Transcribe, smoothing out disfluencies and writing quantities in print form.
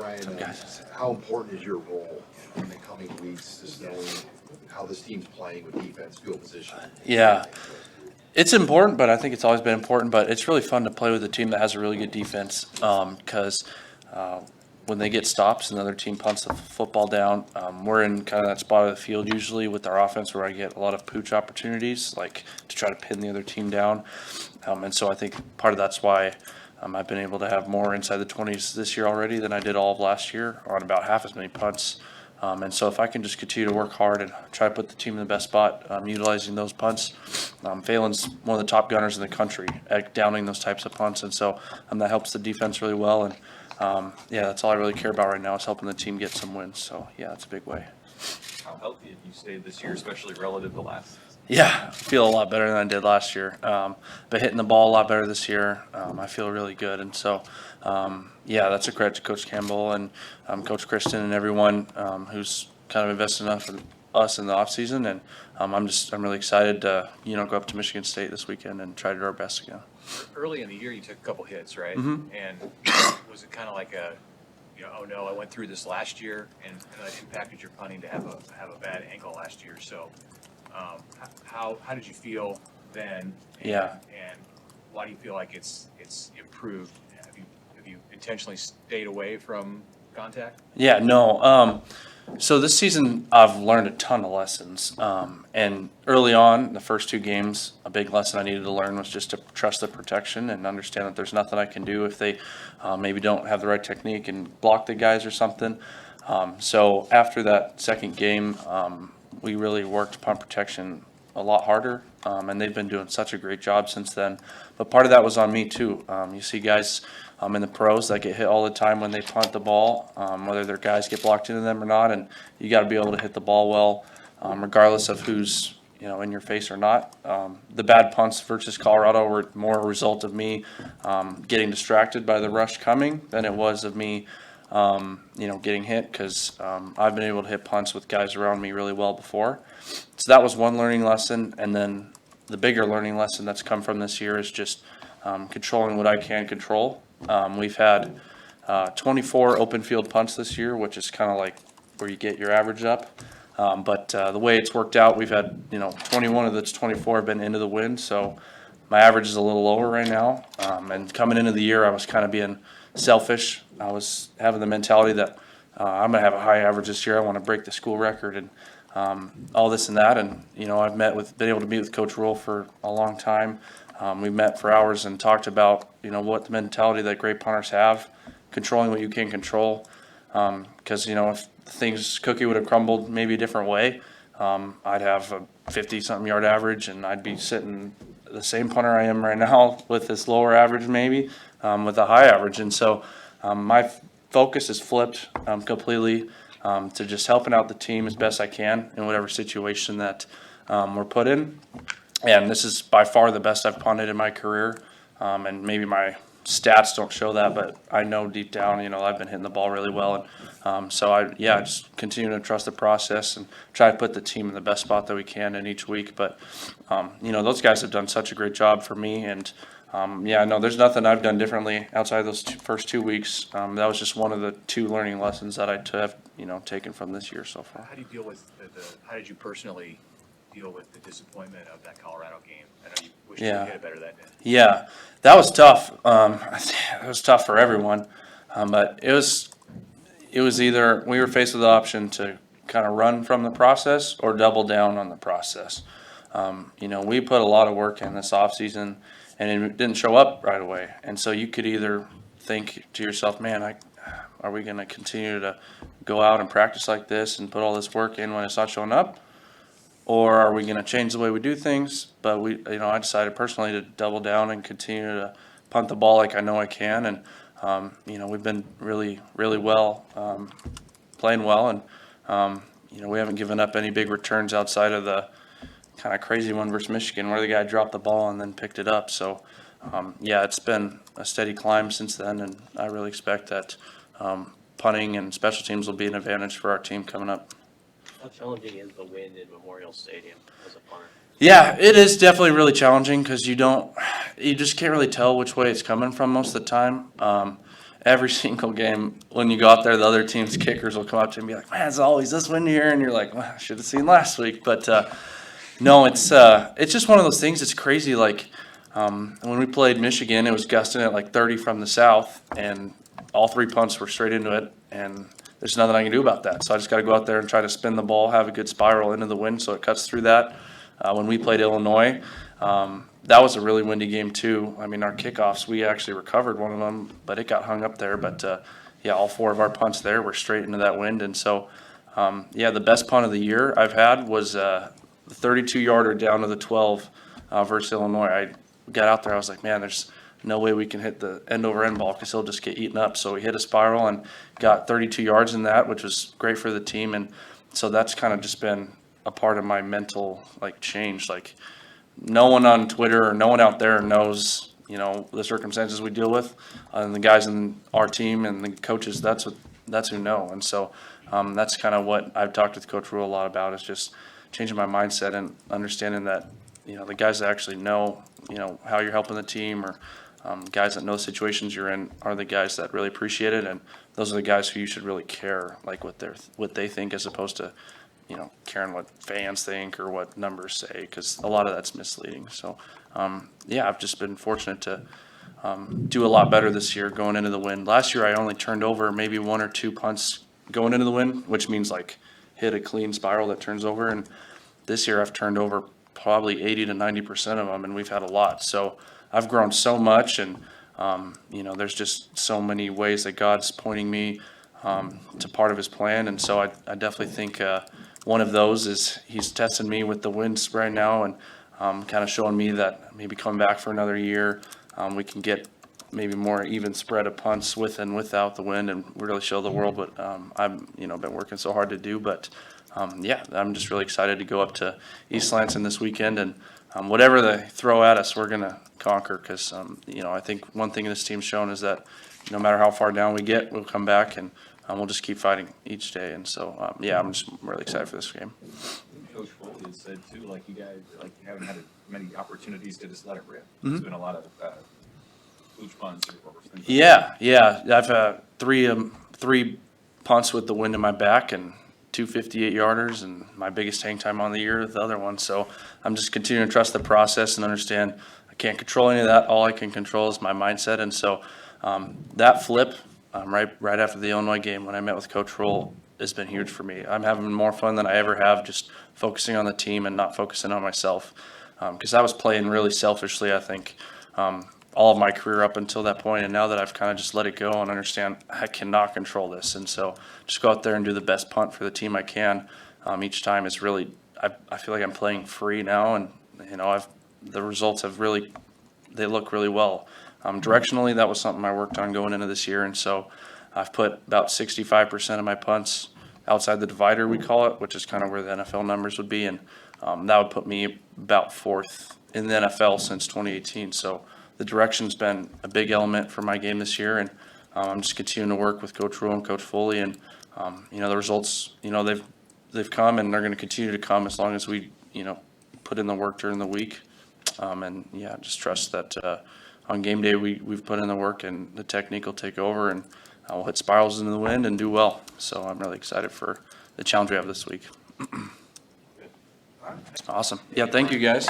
Brian, how important is your role in the coming weeks, just knowing how this team's playing with defense, field position? Yeah, it's important, but I think it's always been important. But it's really fun to play with a team that has a really good defense because when they get stops and the other team punts the football down, we're in kind of that spot of the field usually with our offense where I get a lot of pooch opportunities, like to try to pin the other team down. And so I think part of that's why I've been able to have more inside the 20s this year already than I did all of last year, on about half as many punts. And so if I can just continue to work hard and try to put the team in the best spot, utilizing those punts, Phelan's one of the top gunners in the country at downing those types of punts. And so that helps the defense really well. And yeah, that's all I really care about right now is helping the team get some wins. So yeah, that's a big way. How healthy have you stayed this year, especially relative to last season? Yeah, I feel a lot better than I did last year. But hitting the ball a lot better this year. I feel really good. And so, yeah, that's a credit to Coach Campbell and Coach Kristen and everyone who's kind of invested enough in us in the offseason. And I'm really excited to, go up to Michigan State this weekend and try to do our best again. Early in the year, you took a couple hits, right? Mm-hmm. And was it kind of like oh no, I went through this last year, and it impacted your punting to have a bad ankle last year. So, how did you feel then? Yeah. And why do you feel like it's improved? Have you intentionally stayed away from contact? Yeah, no. So this season I've learned a ton of lessons. And early on, the first two games, a big lesson I needed to learn was just to trust the protection and understand that there's nothing I can do if they maybe don't have the right technique and block the guys or something. So after that second game, we really worked punt protection a lot harder, and they've been doing such a great job since then. But part of that was on me too. You see guys in the pros that get hit all the time when they punt the ball, whether their guys get blocked into them or not, and you got to be able to hit the ball well, regardless of who's in your face or not. The bad punts versus Colorado were more a result of me getting distracted by the rush coming than it was of me getting hit, because I've been able to hit punts with guys around me really well before. So that was one learning lesson. And then the bigger learning lesson that's come from this year is just controlling what I can control. We've had 24 open field punts this year, which is kind of like where you get your average up. But the way it's worked out, we've had 21 of those 24 have been into the wind. So my average is a little lower right now. And coming into the year, I was kind of being selfish. I was having the mentality that I'm going to have a high average this year. I want to break the school record and all this and that. And, I've been able to meet with Coach Rule for a long time. We met for hours and talked about, what the mentality that great punters have, controlling what you can control. Because, if Cookie would have crumbled maybe a different way, I'd have a 50-something yard average, and I'd be sitting the same punter I am right now with this lower average maybe, with a high average. And so my focus is flipped completely to just helping out the team as best I can in whatever situation that we're put in. And this is by far the best I've punted in my career. And maybe my stats don't show that, but I know deep down, I've been hitting the ball really well. And so I just continue to trust the process and try to put the team in the best spot that we can in each week. But, those guys have done such a great job for me. And, no, there's nothing I've done differently outside of those first 2 weeks. That was just one of the two learning lessons that I have, taken from this year so far. How do you deal with how did you personally deal with the disappointment of that Colorado game? I know you wish you could hit it better that day. Yeah, that was tough. It was tough for everyone, but it was either we were faced with the option to kind of run from the process or double down on the process. We put a lot of work in this offseason, and it didn't show up right away. And so you could either think to yourself, man, are we going to continue to go out and practice like this and put all this work in when it's not showing up? Or are we going to change the way we do things? But I decided personally to double down and continue to punt the ball like I know I can. And, we've been really, really well, playing well. And, we haven't given up any big returns outside of the kind of crazy one versus Michigan where the guy dropped the ball and then picked it up. So, it's been a steady climb since then. And I really expect that punting and special teams will be an advantage for our team coming up. How challenging is the wind in Memorial Stadium as a punter? Yeah, it is definitely really challenging because you just can't really tell which way it's coming from most of the time. every single game, when you go out there, the other team's kickers will come up to you and be like, man, it's always this wind here. And you're like, well, I should have seen last week. But no, it's just one of those things. It's crazy. Like when we played Michigan, it was gusting at like 30 from the south, and all 3 punts were straight into it. And there's nothing I can do about that. So I just got to go out there and try to spin the ball, have a good spiral into the wind so it cuts through that. When we played Illinois, that was a really windy game too. I mean, our kickoffs, we actually recovered one of them, but it got hung up there. But yeah, all 4 of our punts there were straight into that wind. And so, yeah, the best punt of the year I've had was the 32-yarder down to the 12 versus Illinois. I got out there, I was like, man, there's no way we can hit the end-over-end ball because he'll just get eaten up. So we hit a spiral and got 32 yards in that, which was great for the team. And so that's kind of just been a part of my mental like change. Like no one on Twitter or no one out there knows, you know, the circumstances we deal with, and the guys in our team and the coaches, that's who know. And so that's kind of what I've talked with Coach Rule a lot about, is just changing my mindset and understanding that, you know, the guys that actually know, you know, how you're helping the team, or guys that know the situations you're in, are the guys that really appreciate it. And those are the guys who you should really care, like what they think, as opposed to, you know, caring what fans think or what numbers say, because a lot of that's misleading. So, yeah, I've just been fortunate to do a lot better this year going into the wind. Last year I only turned over maybe 1 or 2 punts going into the wind, which means like hit a clean spiral that turns over. And this year I've turned over probably 80 to 90% of them, and we've had a lot. So I've grown so much, and you know, there's just so many ways that God's pointing me to part of his plan. And so I definitely think one of those is he's testing me with the winds right now, and kind of showing me that maybe coming back for another year, we can get maybe more even spread of punts with and without the wind, and really show the world what I've, you know, been working so hard to do. But yeah, I'm just really excited to go up to East Lansing this weekend, and whatever they throw at us, we're gonna conquer, because you know, I think one thing this team's shown is that no matter how far down we get, we'll come back, and we'll just keep fighting each day. And so yeah, I'm just really excited for this game. Coach Foley had said too, like you guys, like you haven't had many opportunities to just let it rip. There's been a lot of pooch punts or things. Yeah, I've had three punts with the wind in my back, and 2 58-yarders, and my biggest hang time on the year with the other one. So I'm just continuing to trust the process and understand I can't control any of that. All I can control is my mindset. And so that flip right after the Illinois game, when I met with Coach Roll, has been huge for me. I'm having more fun than I ever have, just focusing on the team and not focusing on myself, because I was playing really selfishly, I think, all of my career up until that point. And now that I've kind of just let it go and understand I cannot control this, and so just go out there and do the best punt for the team I can each time is really, I feel like I'm playing free now. And you know, the results have really, they look really well. Directionally, that was something I worked on going into this year, and so I've put about 65% of my punts outside the divider, we call it, which is kind of where the NFL numbers would be, and that would put me about 4th in the NFL since 2018. So the direction's been a big element for my game this year, and I'm just continuing to work with Coach Rule and Coach Foley, and you know, the results, you know, they've come, and they're going to continue to come as long as we, you know, put in the work during the week, and yeah, just trust that on game day we've put in the work, and the technique will take over, and we'll hit spirals into the wind and do well. So I'm really excited for the challenge we have this week. Awesome. Yeah, thank you guys.